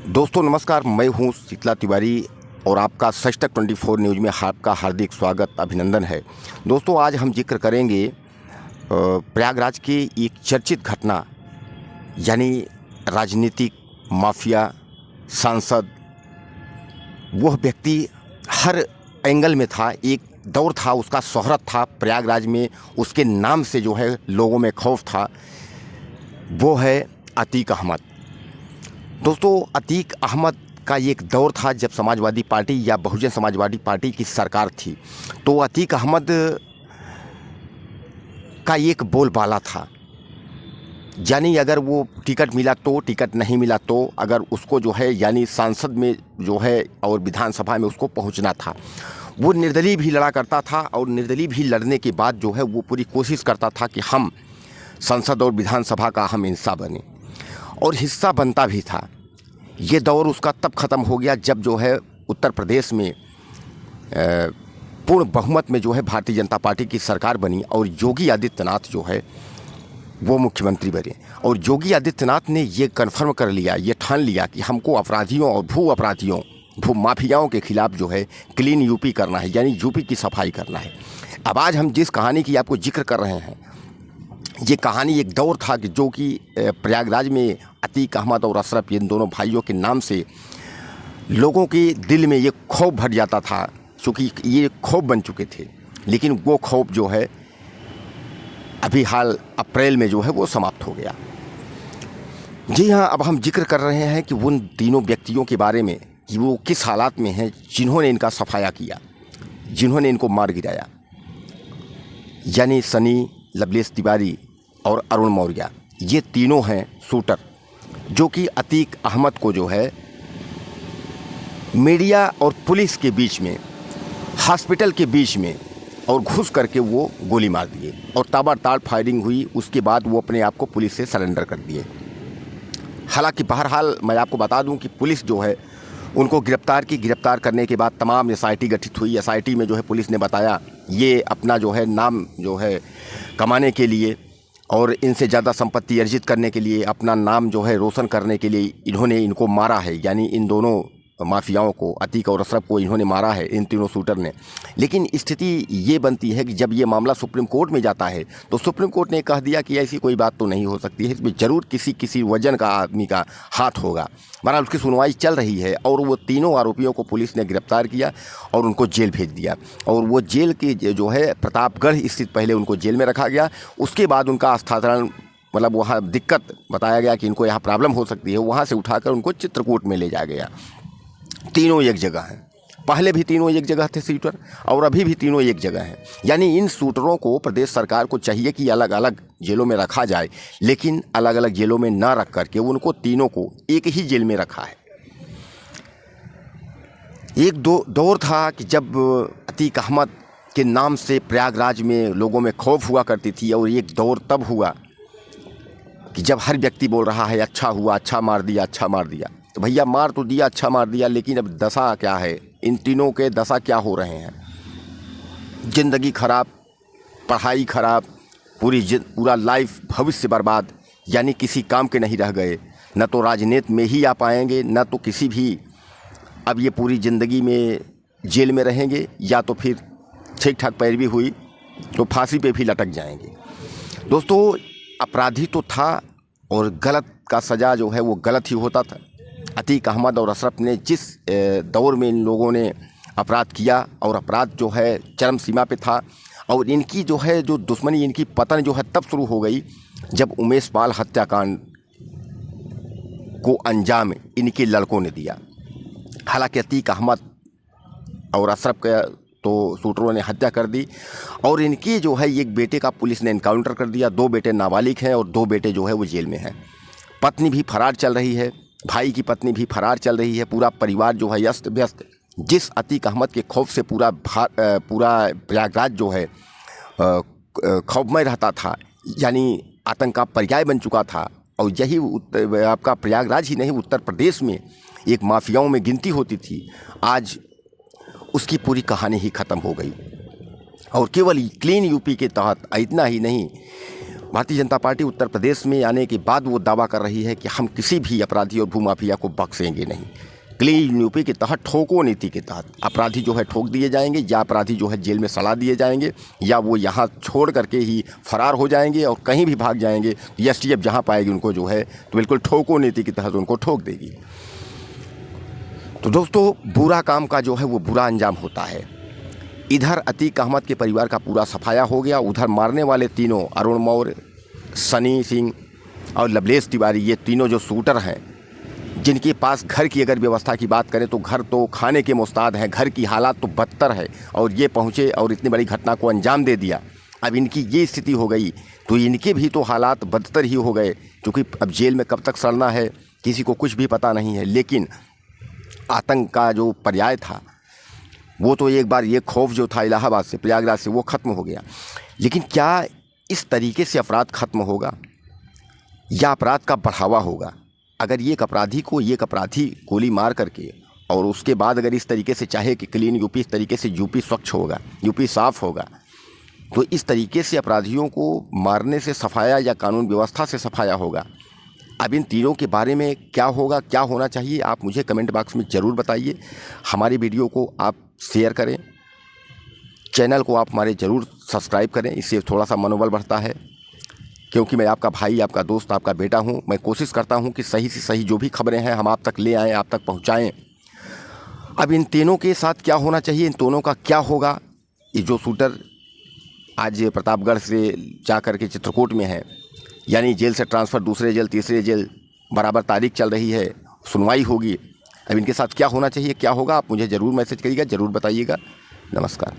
दोस्तों नमस्कार, मैं हूं शीतला तिवारी और आपका सच तक 24 न्यूज़ में आपका हार्दिक स्वागत अभिनंदन है। दोस्तों आज हम जिक्र करेंगे प्रयागराज की एक चर्चित घटना, यानी राजनीतिक माफिया सांसद। वह व्यक्ति हर एंगल में था, एक दौर था, उसका शोहरत था प्रयागराज में, उसके नाम से जो है लोगों में खौफ था। वो है अतीक अहमद। दोस्तों अतीक अहमद का एक दौर था जब समाजवादी पार्टी या बहुजन समाजवादी पार्टी की सरकार थी, तो अतीक अहमद का एक बोलबाला था, यानी अगर वो टिकट मिला तो, टिकट नहीं मिला तो, अगर उसको जो है यानी सांसद में जो है और विधानसभा में उसको पहुंचना था। वो निर्दलीय भी लड़ा करता था और निर्दलीय भी लड़ने के बाद जो है वो पूरी कोशिश करता था कि हम संसद और विधानसभा का हम हिस्सा बने, और हिस्सा बनता भी था। ये दौर उसका तब ख़त्म हो गया जब जो है उत्तर प्रदेश में पूर्ण बहुमत में जो है भारतीय जनता पार्टी की सरकार बनी और योगी आदित्यनाथ जो है वो मुख्यमंत्री बने। और योगी आदित्यनाथ ने ये कन्फर्म कर लिया, ये ठान लिया कि हमको अपराधियों और भू अपराधियों, भू माफियाओं के खिलाफ जो है क्लीन यूपी करना है, यानी यूपी की सफाई करना है। अब आज हम जिस कहानी की आपको जिक्र कर रहे हैं, ये कहानी एक दौर था कि जो कि प्रयागराज में अतीक अहमद और अशरफ, इन दोनों भाइयों के नाम से लोगों के दिल में ये खौफ भर जाता था, क्योंकि ये खौफ बन चुके थे। लेकिन वो खौफ जो है अभी हाल अप्रैल में जो है वो समाप्त हो गया। जी हाँ, अब हम जिक्र कर रहे हैं कि उन तीनों व्यक्तियों के बारे में कि वो किस हालात में हैं जिन्होंने इनका सफाया किया, जिन्होंने इनको मार गिराया, यानी सनी, लवलेश तिवारी और अरुण मौर्य। ये तीनों हैं शूटर, जो कि अतीक अहमद को जो है मीडिया और पुलिस के बीच में, हॉस्पिटल के बीच में और घुस करके वो गोली मार दिए और ताबड़तोड़ फायरिंग हुई। उसके बाद वो अपने आप को पुलिस से सरेंडर कर दिए। हालांकि बहरहाल मैं आपको बता दूं कि पुलिस जो है उनको गिरफ्तार करने के बाद तमाम एसआईटी गठित हुई। एसआईटी में जो है पुलिस ने बताया ये अपना जो है नाम जो है कमाने के लिए और इनसे ज़्यादा संपत्ति अर्जित करने के लिए, अपना नाम जो है रोशन करने के लिए इन्होंने इनको मारा है, यानी इन दोनों माफियाओं को, अतीक और अशरफ को इन्होंने मारा है, इन तीनों शूटर ने। लेकिन स्थिति ये बनती है कि जब ये मामला सुप्रीम कोर्ट में जाता है तो सुप्रीम कोर्ट ने कह दिया कि ऐसी कोई बात तो नहीं हो सकती है, इसमें ज़रूर किसी वजन का आदमी का हाथ होगा। बहरहाल उसकी सुनवाई चल रही है और वो तीनों आरोपियों को पुलिस ने गिरफ्तार किया और उनको जेल भेज दिया। और वो जेल की जो है प्रतापगढ़ स्थित, पहले उनको जेल में रखा गया, उसके बाद उनका स्थानांतरण, मतलब वहाँ दिक्कत बताया गया कि इनको यहाँ प्रॉब्लम हो सकती है, वहाँ से उठाकर उनको चित्रकूट में ले जाया गया। तीनों एक जगह हैं, पहले भी तीनों एक जगह थे शूटर और अभी भी तीनों एक जगह हैं। यानी इन शूटरों को प्रदेश सरकार को चाहिए कि अलग अलग जेलों में रखा जाए, लेकिन अलग अलग जेलों में ना रख करके उनको तीनों को एक ही जेल में रखा है। एक दौर था कि जब अतीक अहमद के नाम से प्रयागराज में लोगों में खौफ हुआ करती थी, और एक दौर तब हुआ कि जब हर व्यक्ति बोल रहा है अच्छा हुआ, अच्छा मार दिया, अच्छा मार दिया। तो भैया मार तो दिया, अच्छा मार दिया, लेकिन अब दशा क्या है, इन तीनों के दशा क्या हो रहे हैं? ज़िंदगी खराब, पढ़ाई खराब, पूरा लाइफ, भविष्य बर्बाद, यानी किसी काम के नहीं रह गए। न तो राजनीति में ही आ पाएंगे, न तो किसी भी, अब ये पूरी ज़िंदगी में जेल में रहेंगे, या तो फिर ठीक ठाक पैरवी हुई तो फांसी पे भी लटक जाएंगे। दोस्तों अपराधी तो था और गलत का सज़ा जो है वो गलत ही होता था। अतीक अहमद और अशरफ ने जिस दौर में इन लोगों ने अपराध किया, और अपराध जो है चरम सीमा पे था, और इनकी जो है जो दुश्मनी, इनकी पतन जो है तब शुरू हो गई जब उमेश पाल हत्याकांड को अंजाम इनके लड़कों ने दिया। हालांकि अतीक अहमद और अशरफ का तो शूटरों ने हत्या कर दी, और इनकी जो है एक बेटे का पुलिस ने इनकाउंटर कर दिया। 2 बेटे नाबालिग हैं और 2 बेटे जो है वो जेल में हैं। पत्नी भी फरार चल रही है, भाई की पत्नी भी फरार चल रही है। पूरा परिवार जो है अस्त व्यस्त। जिस अतीक अहमद के खौफ से पूरा प्रयागराज जो है खौफमय रहता था, यानी आतंक का पर्याय बन चुका था, और यही आपका प्रयागराज ही नहीं, उत्तर प्रदेश में एक माफियाओं में गिनती होती थी। आज उसकी पूरी कहानी ही ख़त्म हो गई, और केवल क्लीन यूपी के तहत इतना ही नहीं, भारतीय जनता पार्टी उत्तर प्रदेश में आने के बाद वो दावा कर रही है कि हम किसी भी अपराधी और भूमाफिया को बख्शेंगे नहीं। क्लीन यूपी के तहत ठोको नीति के तहत अपराधी जो है ठोक दिए जाएंगे, या अपराधी जो है जेल में सड़ा दिए जाएंगे, या वो यहाँ छोड़ करके ही फरार हो जाएंगे और कहीं भी भाग जाएंगे। एसटीएफ जहाँ पाएगी उनको जो है तो बिल्कुल ठोको नीति के तहत उनको ठोक देगी। तो दोस्तों, बुरा काम का जो है वो बुरा अंजाम होता है। इधर अतीक अहमद के परिवार का पूरा सफाया हो गया, उधर मारने वाले तीनों अरुण मौर्य, सनी सिंह और लवलेश तिवारी, ये तीनों जो शूटर हैं, जिनके पास घर की अगर व्यवस्था की बात करें तो घर तो खाने के मुस्ताद हैं, घर की हालात तो बदतर है, और ये पहुँचे और इतनी बड़ी घटना को अंजाम दे दिया। अब इनकी ये स्थिति हो गई तो इनके भी तो हालात बदतर ही हो गए, क्योंकि अब जेल में कब तक सड़ना है किसी को कुछ भी पता नहीं है। लेकिन आतंक का जो पर्याय था वो तो एक बार ये खौफ जो था इलाहाबाद से, प्रयागराज से, वो ख़त्म हो गया। लेकिन क्या इस तरीके से अपराध ख़त्म होगा या अपराध का बढ़ावा होगा? अगर एक अपराधी गोली मार करके और उसके बाद अगर इस तरीके से चाहे कि क्लीन यूपी, इस तरीके से यूपी स्वच्छ होगा, यूपी साफ़ होगा, तो इस तरीके से अपराधियों को मारने से सफाया या कानून व्यवस्था से सफाया होगा। अब इन तीनों के बारे में क्या होगा, क्या होना चाहिए, आप मुझे कमेंट बॉक्स में ज़रूर बताइए। हमारी वीडियो को आप शेयर करें, चैनल को आप हमारे ज़रूर सब्सक्राइब करें, इससे थोड़ा सा मनोबल बढ़ता है। क्योंकि मैं आपका भाई, आपका दोस्त, आपका बेटा हूं। मैं कोशिश करता हूं कि सही से सही जो भी खबरें हैं हम आप तक ले आएँ, आप तक पहुंचाएं। अब इन तीनों के साथ क्या होना चाहिए, इन दोनों का क्या होगा? ये जो शूटर आज प्रतापगढ़ से जा कर के चित्रकूट में है, यानी जेल से ट्रांसफ़र, दूसरे जेल, तीसरे जेल, बराबर तारीख चल रही है, सुनवाई होगी। अब इनके साथ क्या होना चाहिए, क्या होगा, आप मुझे ज़रूर मैसेज करिएगा, ज़रूर बताइएगा। नमस्कार।